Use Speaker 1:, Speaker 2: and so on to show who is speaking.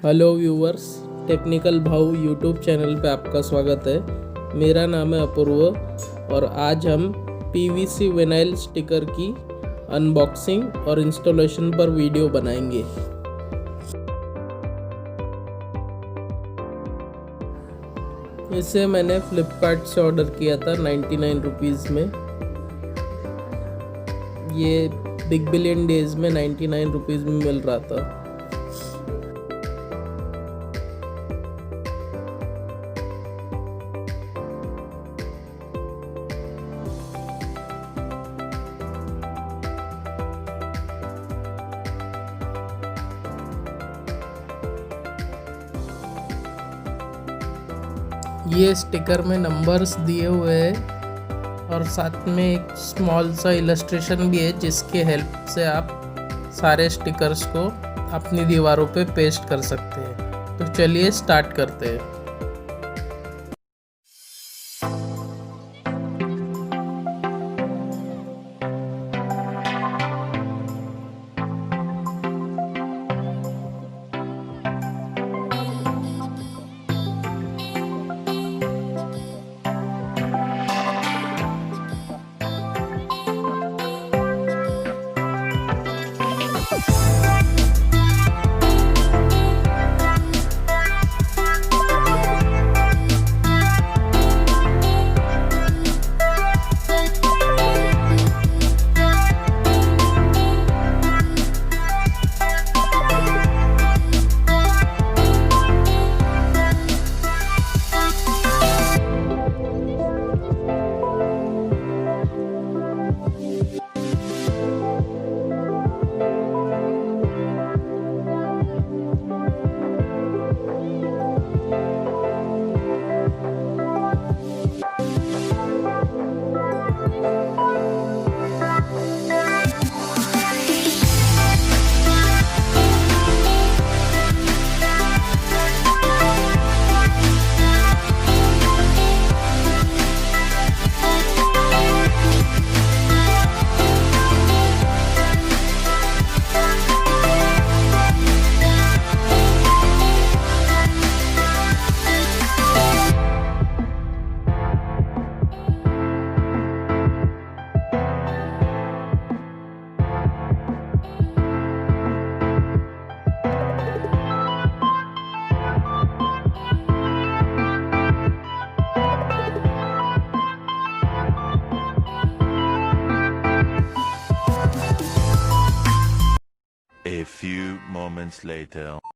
Speaker 1: Hello viewers, technical भाऊ YouTube channel पे आपका स्वागत है। मेरा नाम है अपूर्व और आज हम पीवीसी विनाइल स्टिकर की अनबॉक्सिंग और इंस्टॉलेशन पर वीडियो बनाएंगे। इसे मैंने फ्लिपकार्ट से ऑर्डर किया था 99 रुपीज़ में। ये बिग बिलियन डेज में 99 रुपीज़ में मिल रहा था। ये स्टिकर में नंबर्स दिए हुए हैं और साथ में एक स्मॉल सा इलस्ट्रेशन भी है जिसके हेल्प से आप सारे स्टिकर्स को अपनी दीवारों पे पेस्ट कर सकते हैं। तो चलिए स्टार्ट करते हैं।
Speaker 2: A few moments later.